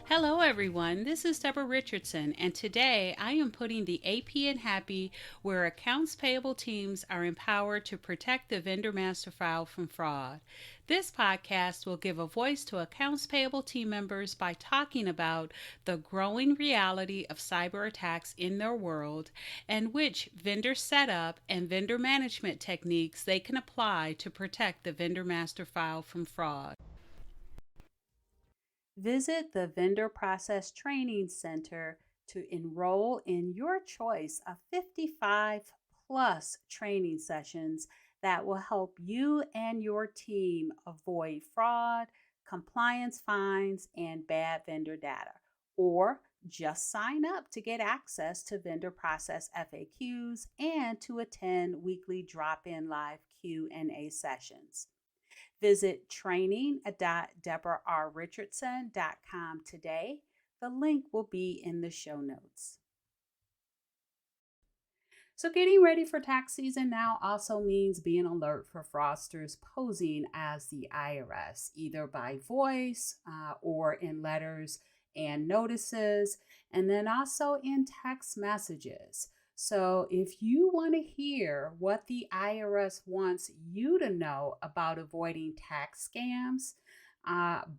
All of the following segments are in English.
Hello, everyone. This is Debra Richardson, and today I am putting the AP in Happy, where accounts payable teams are empowered to protect the vendor master file from fraud. This podcast will give a voice to accounts payable team members by talking about the growing reality of cyber attacks in their world and which vendor setup and vendor management techniques they can apply to protect the vendor master file from fraud. Visit the Vendor Process Training Center to enroll in your choice of 55 plus training sessions that will help you and your team avoid fraud, compliance fines, and bad vendor data. Or just sign up to get access to vendor process FAQs and to attend weekly drop-in live Q&A sessions. Visit training.debrarrichardson.com today. The link will be in the show notes. So, getting ready for tax season now also means being alert for fraudsters posing as the IRS, either by voice or in letters and notices, and then also in text messages. So, if you want to hear what the IRS wants you to know about avoiding tax scams,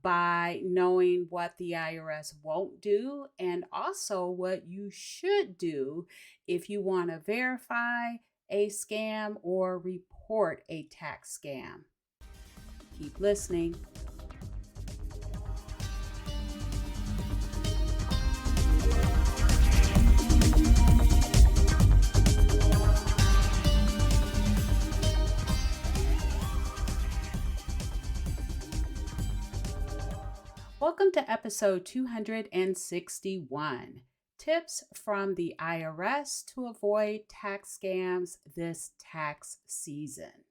by knowing what the IRS won't do and also what you should do if you want to verify a scam or report a tax scam. Keep listening. Welcome to episode 261, Tips from the IRS to Avoid Tax Scams This Tax Season.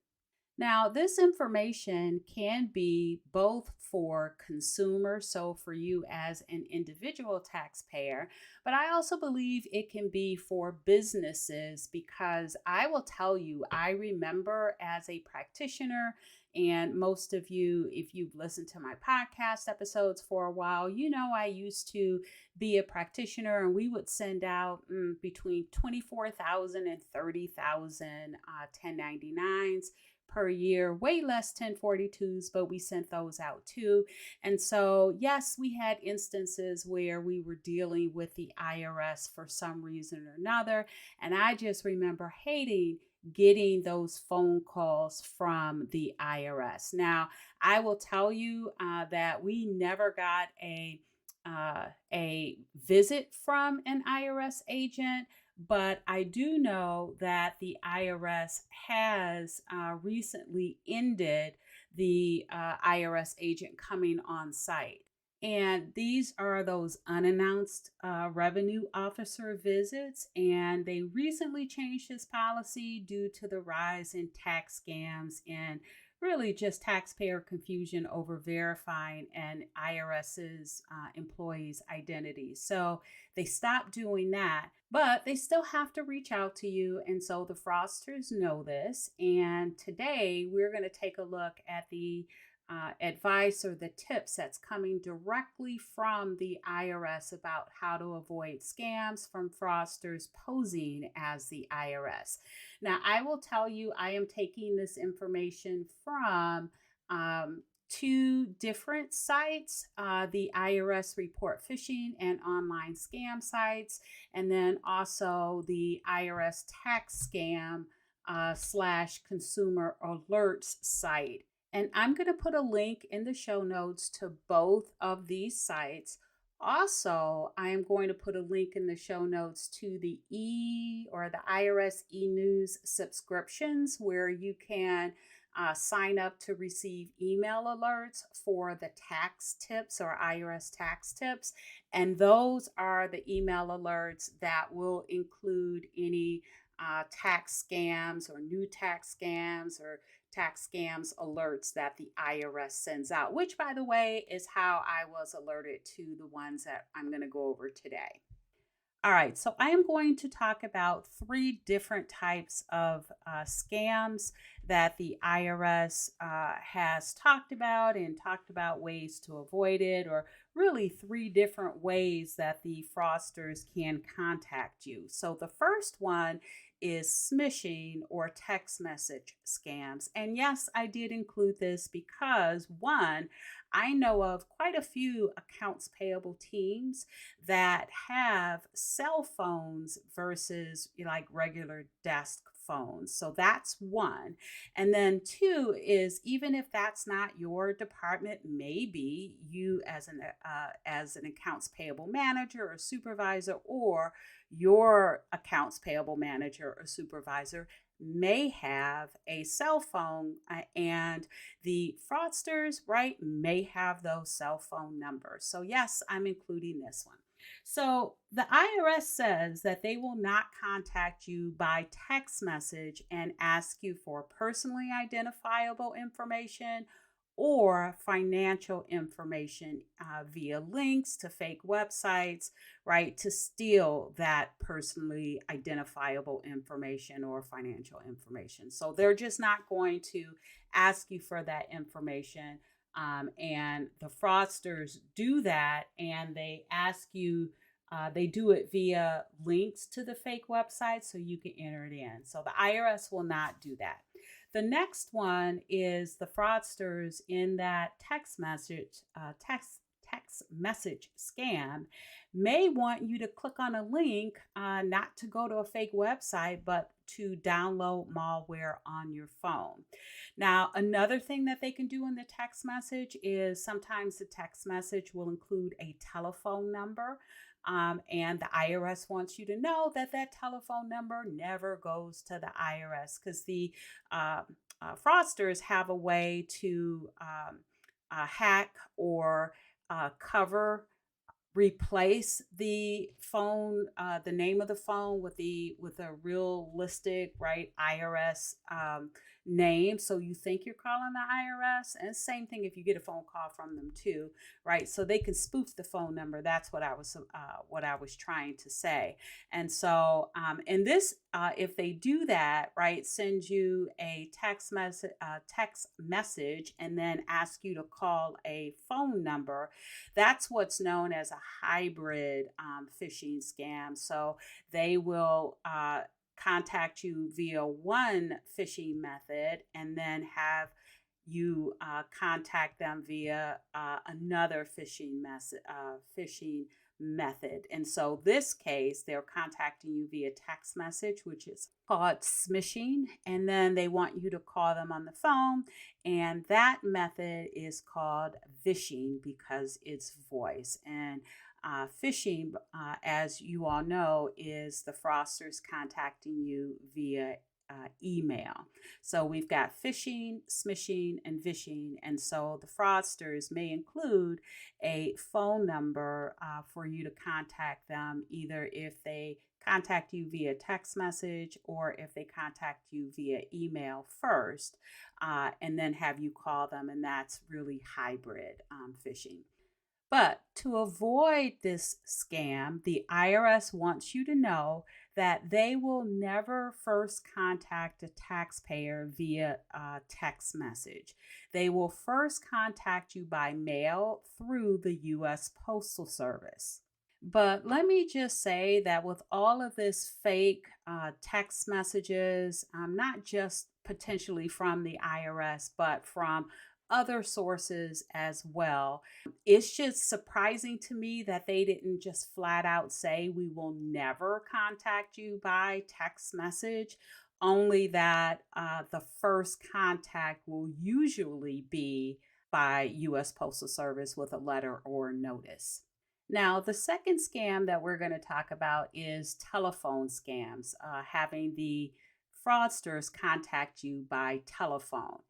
Now, this information can be both for consumers, so for you as an individual taxpayer, but I also believe it can be for businesses because I will tell you, I remember as a practitioner, and most of you, if you've listened to my podcast episodes for a while, you know I used to be a practitioner and we would send out between 24,000 and 30,000 1099s per year, way less 1042s, but we sent those out too. And so, yes, we had instances where we were dealing with the IRS for some reason or another. And I just remember hating getting those phone calls from the IRS. Now, I will tell you that we never got a visit from an IRS agent, but I do know that the IRS has recently ended the IRS agent coming on site. And these are those unannounced revenue officer visits. And they recently changed this policy due to the rise in tax scams and really just taxpayer confusion over verifying an IRS's employees' identities. So they stopped doing that, but they still have to reach out to you. And so the fraudsters know this. And today we're going to take a look at the advice or the tips that's coming directly from the IRS about how to avoid scams from fraudsters posing as the IRS. Now, I will tell you, I am taking this information from two different sites, the IRS Report Phishing and online scam sites, and then also the IRS Tax Scam / Consumer Alerts site. And I'm going to put a link in the show notes to both of these sites. Also, I am going to put a link in the show notes to the IRS e-news subscriptions where you can sign up to receive email alerts for the tax tips or IRS tax tips. And those are the email alerts that will include any tax scams or new tax scams or tax scams alerts that the IRS sends out, which, by the way, is how I was alerted to the ones that I'm going to go over today. All right, so I am going to talk about three different types of scams that the IRS has talked about ways to avoid it, or really three different ways that the fraudsters can contact you. So the first one is smishing or text message scams. And yes, I did include this because one, I know of quite a few accounts payable teams that have cell phones versus like regular desk phones. So that's one. And then two is, even if that's not your department, maybe you as an accounts payable manager or supervisor, or your accounts payable manager or supervisor may have a cell phone, and the fraudsters, right, may have those cell phone numbers. So yes, I'm including this one. So the IRS says that they will not contact you by text message and ask you for personally identifiable information or financial information via links to fake websites, right, to steal that personally identifiable information or financial information. So they're just not going to ask you for that information. And the fraudsters do that, and they ask you, they do it via links to the fake website so you can enter it in. So the IRS will not do that. The next one is the fraudsters in that text message scam may want you to click on a link, not to go to a fake website, but to download malware on your phone. Now, another thing that they can do in the text message is sometimes the text message will include a telephone number. And the IRS wants you to know that that telephone number never goes to the IRS, because the fraudsters have a way to hack or cover, replace the phone, the name of the phone with a realistic, right, IRS name, so you think you're calling the IRS. And same thing if you get a phone call from them too, right? So they can spoof the phone number. That's what I was trying to say. And so in this, if they do that, right, send you a text message and then ask you to call a phone number, that's what's known as a hybrid phishing scam. So they will contact you via one phishing method and then have you contact them via another phishing method. And so this case, they're contacting you via text message, which is called smishing, and then they want you to call them on the phone, and that method is called vishing because it's voice. And phishing, as you all know, is the fraudsters contacting you via email. So we've got phishing, smishing, and vishing. And so the fraudsters may include a phone number for you to contact them, either if they contact you via text message or if they contact you via email first, and then have you call them. And that's really hybrid phishing. But to avoid this scam, the IRS wants you to know that they will never first contact a taxpayer via a text message. They will first contact you by mail through the U.S. Postal Service. But let me just say that with all of this fake text messages, not just potentially from the IRS, but from other sources as well, it's just surprising to me that they didn't just flat out say, we will never contact you by text message, only that the first contact will usually be by U.S. Postal Service with a letter or notice. Now, the second scam that we're going to talk about is telephone scams, having the fraudsters contact you by telephone,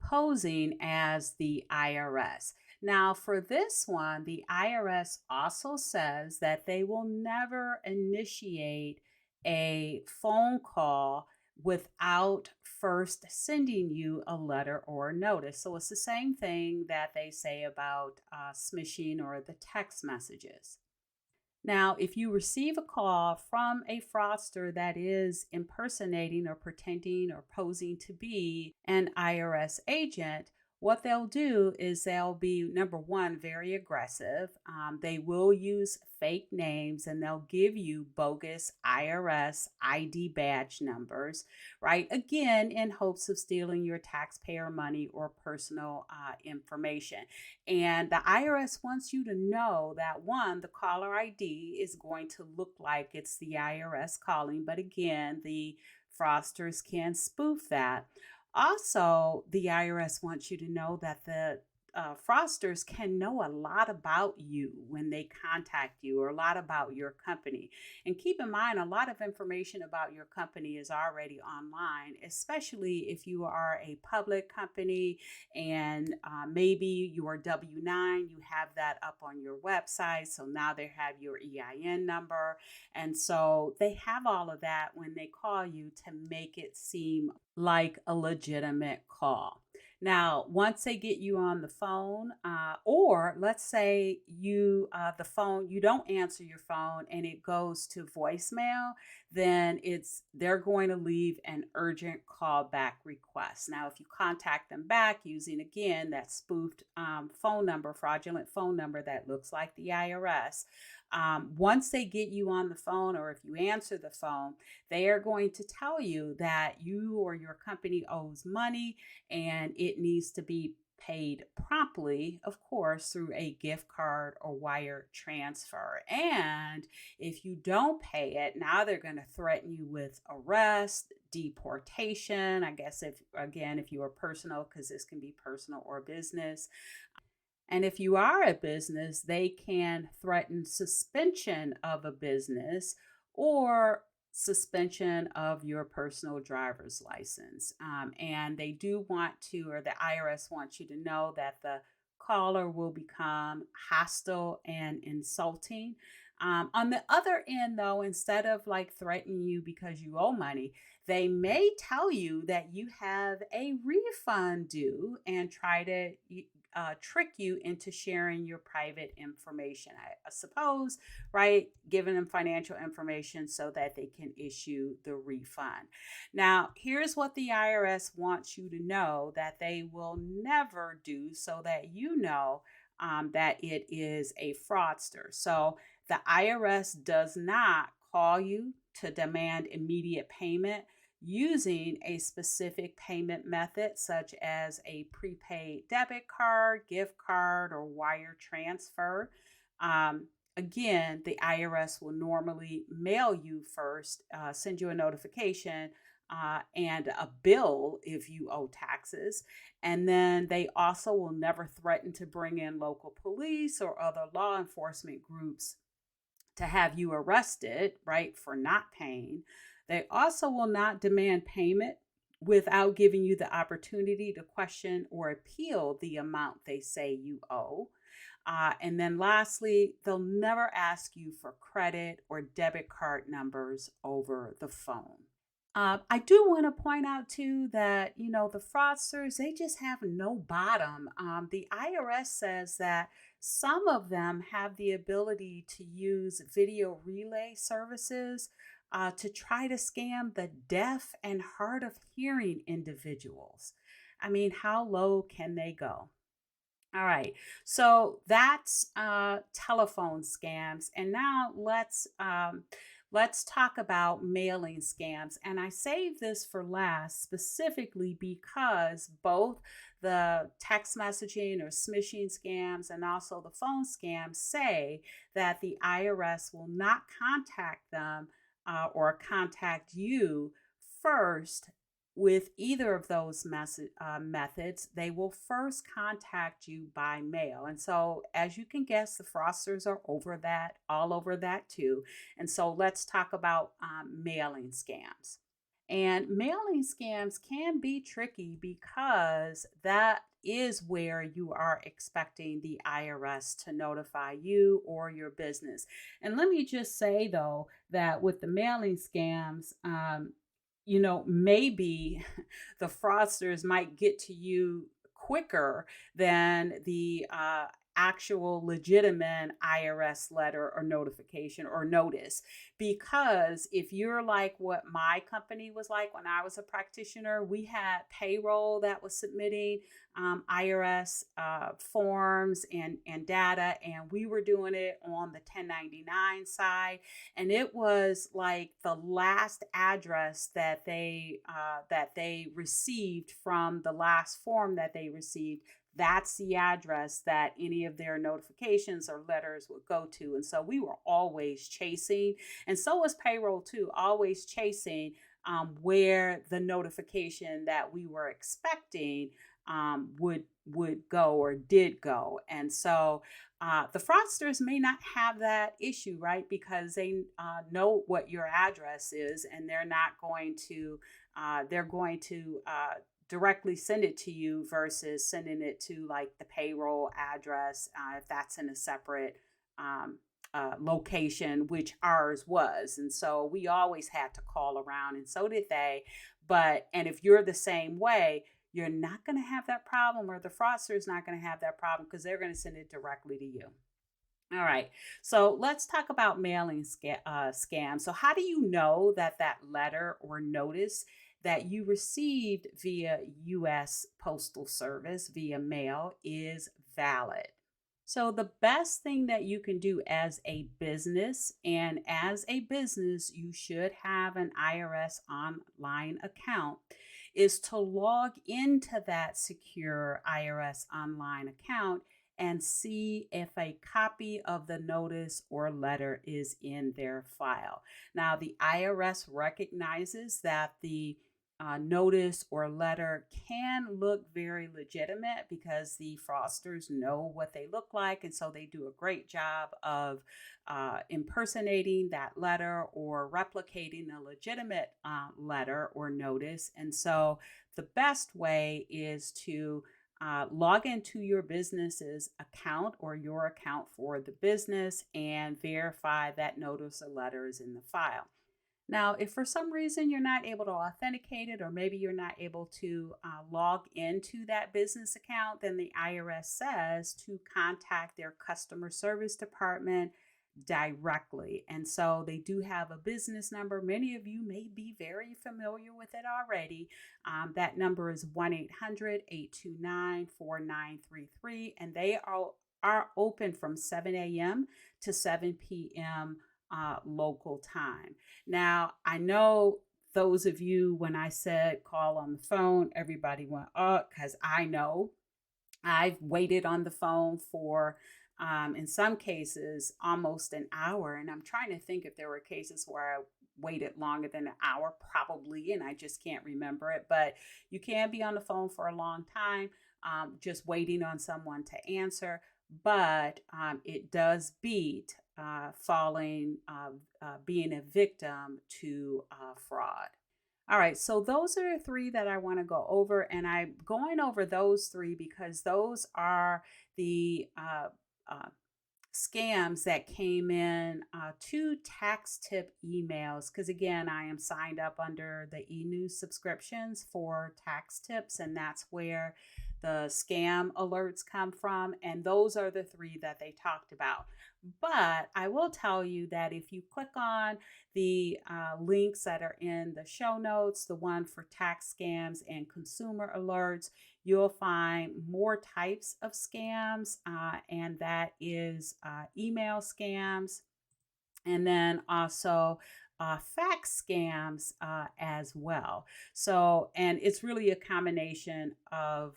posing as the IRS. Now, for this one, the IRS also says that they will never initiate a phone call without first sending you a letter or a notice. So it's the same thing that they say about smishing or the text messages. Now, if you receive a call from a fraudster that is impersonating or pretending or posing to be an IRS agent, what they'll do is they'll be, number one, very aggressive. They will use fake names and they'll give you bogus IRS ID badge numbers, right? Again, in hopes of stealing your taxpayer money or personal information. And the IRS wants you to know that one, the caller ID is going to look like it's the IRS calling, but again, the fraudsters can spoof that. Also, the IRS wants you to know that the fraudsters can know a lot about you when they contact you, or a lot about your company. And keep in mind, a lot of information about your company is already online, especially if you are a public company and maybe your W-9, you have that up on your website. So now they have your EIN number. And so they have all of that when they call you to make it seem like a legitimate call. Now, once they get you on the phone, or let's say you don't answer your phone and it goes to voicemail, then they're going to leave an urgent callback request. Now, if you contact them back using again that spoofed phone number, fraudulent phone number that looks like the IRS, once they get you on the phone, or if you answer the phone, they are going to tell you that you or your company owes money and it needs to be paid promptly, of course, through a gift card or wire transfer. And if you don't pay it, now they're going to threaten you with arrest, deportation. I guess if you are personal, because this can be personal or business. And if you are a business, they can threaten suspension of a business or suspension of your personal driver's license. And they do want to, or the IRS wants you to know that the caller will become hostile and insulting. On the other end, though, instead of like threatening you because you owe money, they may tell you that you have a refund due and try to trick you into sharing your private information, I suppose, right? Giving them financial information so that they can issue the refund. Now, here's what the IRS wants you to know that they will never do, so that you know that it is a fraudster. So the IRS does not call you to demand immediate payment using a specific payment method, such as a prepaid debit card, gift card, or wire transfer. Again, the IRS will normally mail you first, send you a notification and a bill if you owe taxes. And then they also will never threaten to bring in local police or other law enforcement groups to have you arrested, right, for not paying. They also will not demand payment without giving you the opportunity to question or appeal the amount they say you owe. And then lastly, they'll never ask you for credit or debit card numbers over the phone. I do want to point out too that, the fraudsters, they just have no bottom. The IRS says that some of them have the ability to use video relay services to try to scam the deaf and hard of hearing individuals. I mean, how low can they go? All right, so that's telephone scams, and now let's talk about mailing scams. And I saved this for last specifically because both the text messaging or smishing scams and also the phone scams say that the IRS will not contact them or contact you first with either of those methods. They will first contact you by mail. And so, as you can guess, the fraudsters are all over that too. And so, let's talk about mailing scams. And mailing scams can be tricky because that is where you are expecting the IRS to notify you or your business. And let me just say, though, that with the mailing scams, maybe the fraudsters might get to you quicker than the actual legitimate IRS letter or notification or notice. Because if you're like what my company was like when I was a practitioner, we had payroll that was submitting IRS forms and data, and we were doing it on the 1099 side, and it was like the last address that they received from the last form that they received. That's the address that any of their notifications or letters would go to. And so we were always chasing, and so was payroll too, always chasing where the notification that we were expecting would go or did go. And so the fraudsters may not have that issue, right? Because they know what your address is, and they're going to directly send it to you versus sending it to like the payroll address if that's in a separate location, which ours was. And so we always had to call around, and so did they. And if you're the same way, you're not going to have that problem, or the fraudster is not going to have that problem, because they're going to send it directly to you. All right, so let's talk about mailing scams. So how do you know that that letter or notice that you received via U.S. Postal Service via mail is valid? So the best thing that you can do as a business, and as a business, you should have an IRS online account, is to log into that secure IRS online account and see if a copy of the notice or letter is in their file. Now, the IRS recognizes that the notice or letter can look very legitimate because the fraudsters know what they look like. And so they do a great job of impersonating that letter or replicating a legitimate letter or notice. And so the best way is to log into your business's account or your account for the business and verify that notice or letter is in the file. Now, if for some reason you're not able to authenticate it, or maybe you're not able to log into that business account, then the IRS says to contact their customer service department directly. And so they do have a business number. Many of you may be very familiar with it already. That number is 1-800-829-4933, and they are open from 7 a.m. to 7 p.m. Local time. Now, I know those of you, when I said call on the phone, everybody went, oh, because I know I've waited on the phone for, in some cases, almost an hour. And I'm trying to think if there were cases where I waited longer than an hour, probably, and I just can't remember it. But you can be on the phone for a long time, just waiting on someone to answer. But it does beat being a victim to fraud. All right, so those are the three that I want to go over, and I'm going over those three because those are the scams that came in to tax tip emails. Because again, I am signed up under the e-news subscriptions for tax tips, and that's where the scam alerts come from. And those are the three that they talked about. But I will tell you that if you click on the links that are in the show notes, the one for tax scams and consumer alerts, you'll find more types of scams, and that is email scams, and then also fax scams as well. So, and it's really a combination of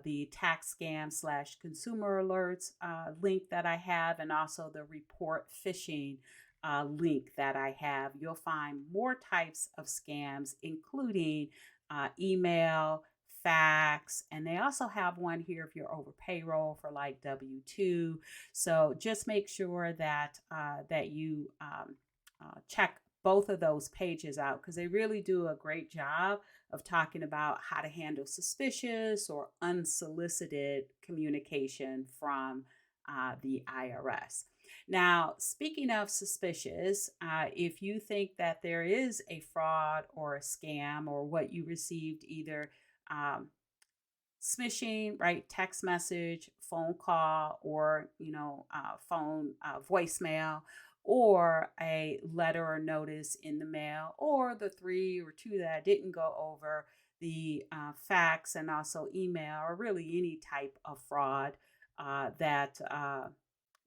the tax scam / consumer alerts link that I have, and also the report phishing link that I have. You'll find more types of scams, including email, fax, and they also have one here if you're over payroll for like W-2. So just make sure that you check both of those pages out, because they really do a great job of talking about how to handle suspicious or unsolicited communication from the IRS. Now, speaking of suspicious, if you think that there is a fraud or a scam, or what you received either smishing, right? Text message, phone call, or phone voicemail, or a letter or notice in the mail, or the three or two that I didn't go over, the fax and also email, or really any type of fraud that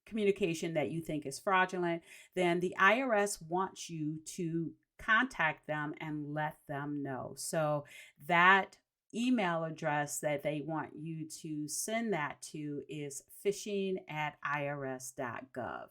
communication that you think is fraudulent, then the IRS wants you to contact them and let them know. So that email address that they want you to send that to is phishing@irs.gov.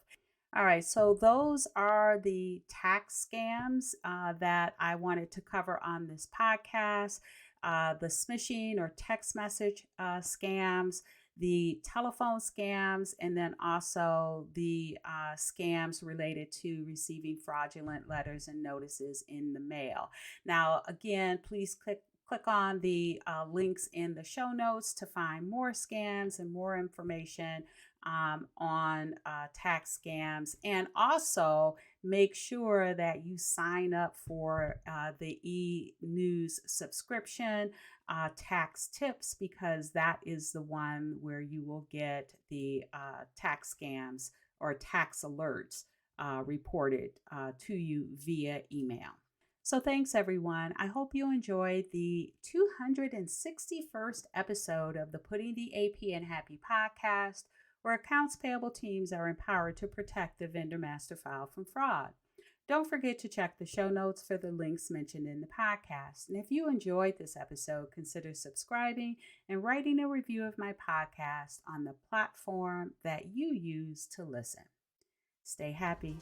All right, so those are the tax scams that I wanted to cover on this podcast. The smishing or text message scams, the telephone scams, and then also the scams related to receiving fraudulent letters and notices in the mail. Now, again, please click on the links in the show notes to find more scams and more information on tax scams. And also make sure that you sign up for the e-news subscription, tax tips, because that is the one where you will get the tax scams or tax alerts reported to you via email. So thanks, everyone. I hope you enjoyed the 261st episode of the Putting the AP in Happy podcast, where accounts payable teams are empowered to protect the vendor master file from fraud. Don't forget to check the show notes for the links mentioned in the podcast. And if you enjoyed this episode, consider subscribing and writing a review of my podcast on the platform that you use to listen. Stay happy.